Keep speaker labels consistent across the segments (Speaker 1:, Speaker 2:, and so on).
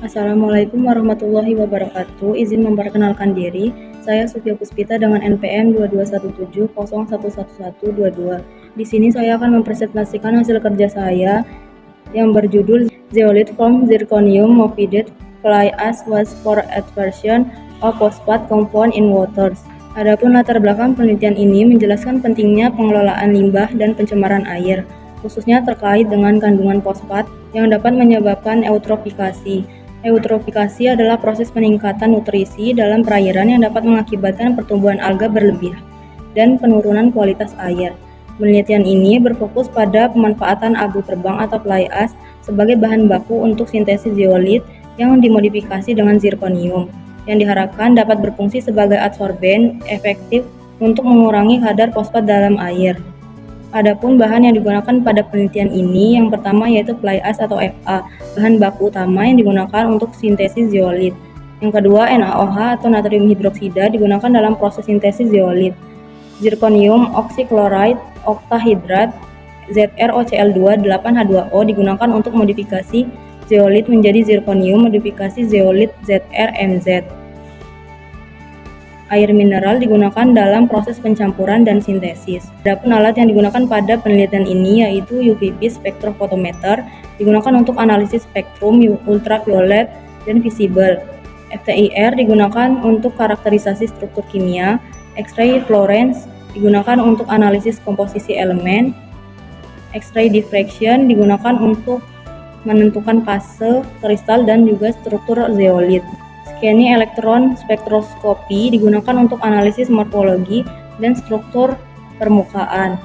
Speaker 1: Assalamualaikum warahmatullahi wabarakatuh. Izin memperkenalkan diri, saya Sufia Puspita dengan NPM 2217011122. Di sini saya akan mempresentasikan hasil kerja saya yang berjudul Zeolite from Zirconium Molded Fly Ash was for adversion of phosphate compound in waters. Adapun latar belakang penelitian ini menjelaskan pentingnya pengelolaan limbah dan pencemaran air, khususnya terkait dengan kandungan fosfat yang dapat menyebabkan eutrofikasi. Eutrofikasi adalah proses peningkatan nutrisi dalam perairan yang dapat mengakibatkan pertumbuhan alga berlebihan dan penurunan kualitas air. Penelitian ini berfokus pada pemanfaatan abu terbang atau fly ash sebagai bahan baku untuk sintesis zeolite yang dimodifikasi dengan zirconium, yang diharapkan dapat berfungsi sebagai adsorben efektif untuk mengurangi kadar fosfat dalam air. Adapun bahan yang digunakan pada penelitian ini yang pertama yaitu fly ash atau Fa, bahan baku utama yang digunakan untuk sintesis zeolite. Yang kedua NaOH atau natrium hidroksida digunakan dalam proses sintesis zeolite. Zirconium oxychloride oktahidrat ZrOCl2 8H2O digunakan untuk modifikasi zeolite menjadi zirconium modifikasi zeolite ZrMZ. Air mineral digunakan dalam proses pencampuran dan sintesis. Adapun alat yang digunakan pada penelitian ini yaitu UVP spektrofotometer, digunakan untuk analisis spektrum ultraviolet dan visible. FTIR digunakan untuk karakterisasi struktur kimia. X-ray fluorescence digunakan untuk analisis komposisi elemen. X-ray diffraction digunakan untuk menentukan fase kristal dan juga struktur zeolite. Scanning elektron spektroskopi digunakan untuk analisis morfologi dan struktur permukaan.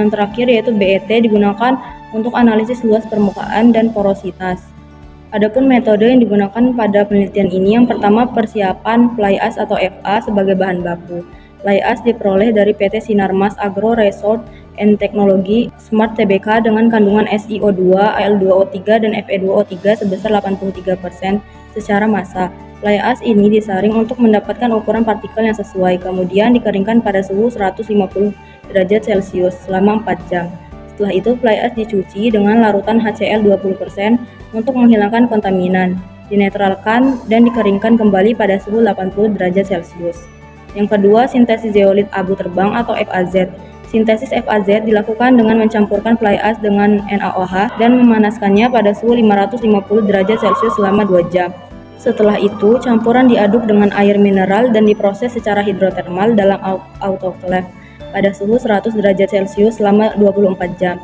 Speaker 1: Yang terakhir yaitu BET digunakan untuk analisis luas permukaan dan porositas. Adapun metode yang digunakan pada penelitian ini yang pertama persiapan fly ash atau Fa sebagai bahan baku. Fly ash diperoleh dari PT Sinarmas Agro Resource and Technology Smart Tbk dengan kandungan SiO2, Al2O3 dan Fe2O3 sebesar 83% secara massa. Fly ash ini disaring untuk mendapatkan ukuran partikel yang sesuai, kemudian dikeringkan pada suhu 150 derajat Celcius selama 4 jam. Setelah itu fly ash dicuci dengan larutan HCl 20% untuk menghilangkan kontaminan, dinetralkan dan dikeringkan kembali pada suhu 80 derajat Celcius. Yang kedua, sintesis zeolite abu terbang atau FAZ. Sintesis FAZ dilakukan dengan mencampurkan fly ash dengan NaOH dan memanaskannya pada suhu 550 derajat Celcius selama 2 jam. Setelah itu, campuran diaduk dengan air mineral dan diproses secara hidrotermal dalam autoclave pada suhu 100 derajat Celcius selama 24 jam.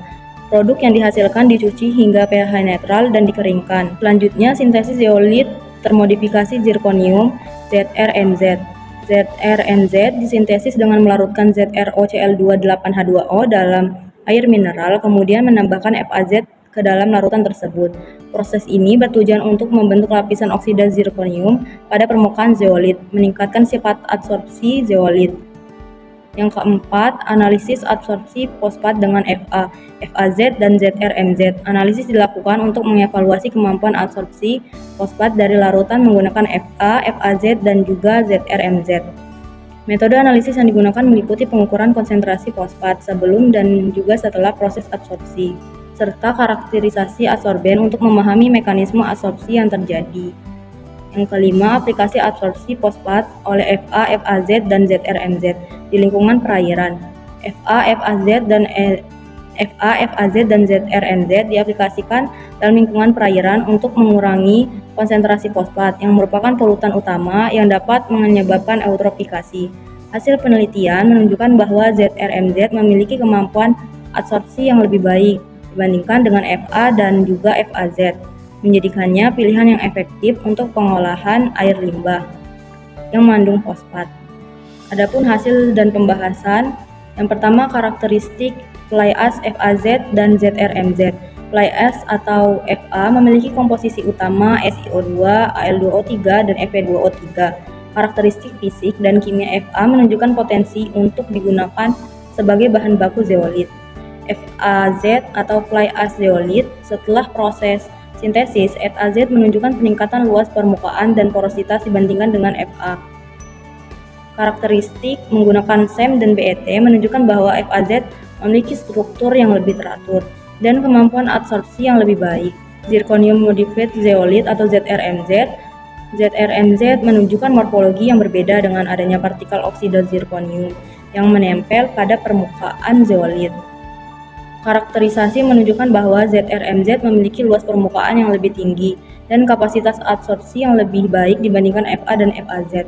Speaker 1: Produk yang dihasilkan dicuci hingga pH netral dan dikeringkan. Selanjutnya, sintesis zeolite termodifikasi zirconium ZrMZ. ZrMZ disintesis dengan melarutkan ZrOCl2 8H2O dalam air mineral, kemudian menambahkan FAZ ke dalam larutan tersebut. Proses ini bertujuan untuk membentuk lapisan oksida zirconium pada permukaan zeolite, meningkatkan sifat adsorpsi zeolite. Yang keempat, analisis absorpsi fosfat dengan Fa, FAZ dan ZrMZ. Analisis dilakukan untuk mengevaluasi kemampuan absorpsi fosfat dari larutan menggunakan Fa, FAZ dan juga ZrMZ. Metode analisis yang digunakan meliputi pengukuran konsentrasi fosfat sebelum dan juga setelah proses absorpsi, serta karakterisasi adsorben untuk memahami mekanisme absorpsi yang terjadi. Yang kelima, aplikasi absorpsi fosfat oleh Fa, FAZ, dan ZrMZ di lingkungan perairan. Fa, FAZ, dan ZrMZ diaplikasikan dalam lingkungan perairan untuk mengurangi konsentrasi fosfat yang merupakan polutan utama yang dapat menyebabkan eutrofikasi. Hasil penelitian menunjukkan bahwa ZrMZ memiliki kemampuan absorpsi yang lebih baik dibandingkan dengan Fa dan juga FAZ, menjadikannya pilihan yang efektif untuk pengolahan air limbah yang mengandung fosfat. Adapun hasil dan pembahasan, yang pertama karakteristik fly ash FAZ dan ZrMZ. Fly ash atau Fa memiliki komposisi utama SiO2, Al2O3, dan Fe2O3. Karakteristik fisik dan kimia Fa menunjukkan potensi untuk digunakan sebagai bahan baku zeolite. FAZ atau fly ash zeolite setelah proses sintesis, FAZ menunjukkan peningkatan luas permukaan dan porositas dibandingkan dengan Fa. Karakteristik menggunakan SEM dan BET menunjukkan bahwa FAZ memiliki struktur yang lebih teratur dan kemampuan absorpsi yang lebih baik. Zirconium Modified Zeolite atau ZRMZ. ZRMZ menunjukkan morfologi yang berbeda dengan adanya partikel oksida zirconium yang menempel pada permukaan zeolit. Karakterisasi menunjukkan bahwa ZRMZ memiliki luas permukaan yang lebih tinggi dan kapasitas adsorpsi yang lebih baik dibandingkan Fa dan FAZ.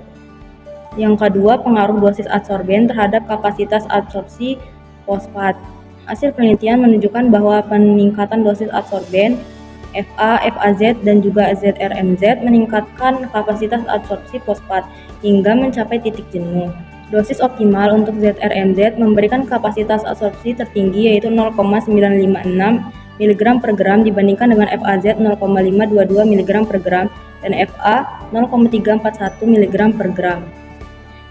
Speaker 1: Yang kedua, pengaruh dosis adsorben terhadap kapasitas adsorpsi fosfat. Hasil penelitian menunjukkan bahwa peningkatan dosis adsorben Fa, FAZ, dan juga ZRMZ meningkatkan kapasitas adsorpsi fosfat hingga mencapai titik jenuh. Dosis optimal untuk ZRMZ memberikan kapasitas adsorpsi tertinggi yaitu 0,956 mg per gram dibandingkan dengan FAZ 0,522 mg per gram dan Fa 0,341 mg per gram.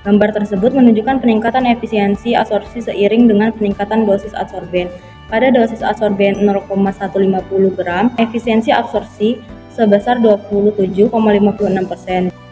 Speaker 1: Gambar tersebut menunjukkan peningkatan efisiensi adsorpsi seiring dengan peningkatan dosis adsorben. Pada dosis adsorben 0,150 gram, efisiensi absorpsi sebesar 27,56%.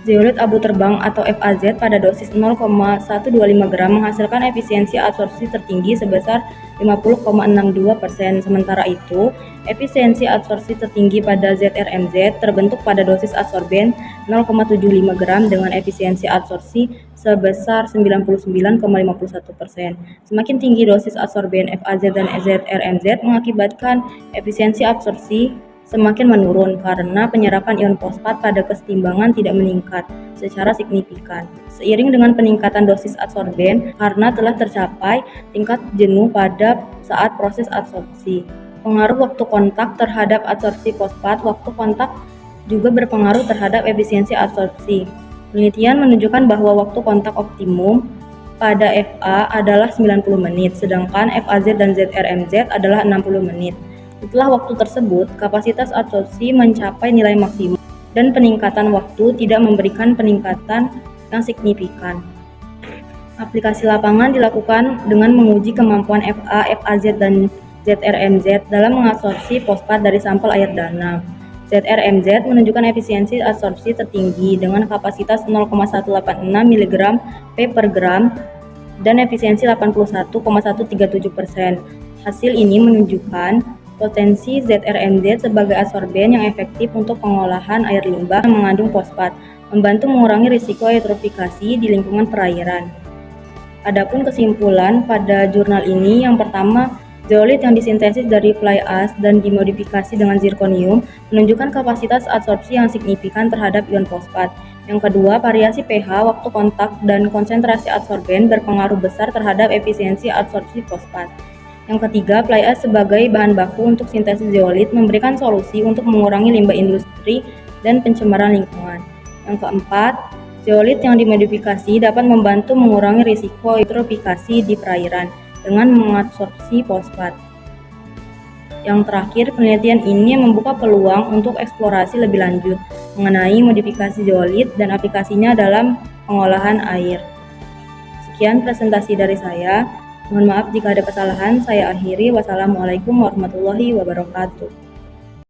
Speaker 1: Zeolit abu terbang atau FAZ pada dosis 0,125 gram menghasilkan efisiensi absorpsi tertinggi sebesar 50,62%. Sementara itu, efisiensi absorpsi tertinggi pada ZRMZ terbentuk pada dosis adsorben 0,75 gram dengan efisiensi absorpsi sebesar 99,51%. Semakin tinggi dosis adsorben FAZ dan ZRMZ mengakibatkan efisiensi absorpsi semakin menurun karena penyerapan ion fosfat pada kesetimbangan tidak meningkat secara signifikan. Seiring dengan peningkatan dosis adsorben karena telah tercapai tingkat jenuh pada saat proses adsorpsi. Pengaruh waktu kontak terhadap adsorpsi fosfat. Waktu kontak juga berpengaruh terhadap efisiensi adsorpsi. Penelitian menunjukkan bahwa waktu kontak optimum pada Fa adalah 90 menit, sedangkan FAZ dan ZRMZ adalah 60 menit. Setelah waktu tersebut, kapasitas adsorpsi mencapai nilai maksimum dan peningkatan waktu tidak memberikan peningkatan yang signifikan. Aplikasi lapangan dilakukan dengan menguji kemampuan Fa, FAZ, dan ZRMZ dalam mengadsorpsi fosfat dari sampel air danam. ZRMZ menunjukkan efisiensi adsorpsi tertinggi dengan kapasitas 0,186 mg per gram dan efisiensi 81,137%. Hasil ini menunjukkan potensi ZRMZ sebagai adsorben yang efektif untuk pengolahan air limbah yang mengandung fosfat, membantu mengurangi risiko eutrofikasi di lingkungan perairan. Adapun kesimpulan pada jurnal ini, yang pertama, zeolit yang disintesis dari fly ash dan dimodifikasi dengan zirconium menunjukkan kapasitas adsorpsi yang signifikan terhadap ion fosfat. Yang kedua, variasi pH, waktu kontak, dan konsentrasi adsorben berpengaruh besar terhadap efisiensi adsorpsi fosfat. Yang ketiga, fly ash sebagai bahan baku untuk sintesis zeolit memberikan solusi untuk mengurangi limbah industri dan pencemaran lingkungan. Yang keempat, zeolit yang dimodifikasi dapat membantu mengurangi risiko eutrofikasi di perairan dengan mengadsorpsi fosfat. Yang terakhir, penelitian ini membuka peluang untuk eksplorasi lebih lanjut mengenai modifikasi zeolit dan aplikasinya dalam pengolahan air. Sekian presentasi dari saya. Mohon maaf jika ada kesalahan, saya akhiri. Wassalamualaikum warahmatullahi wabarakatuh.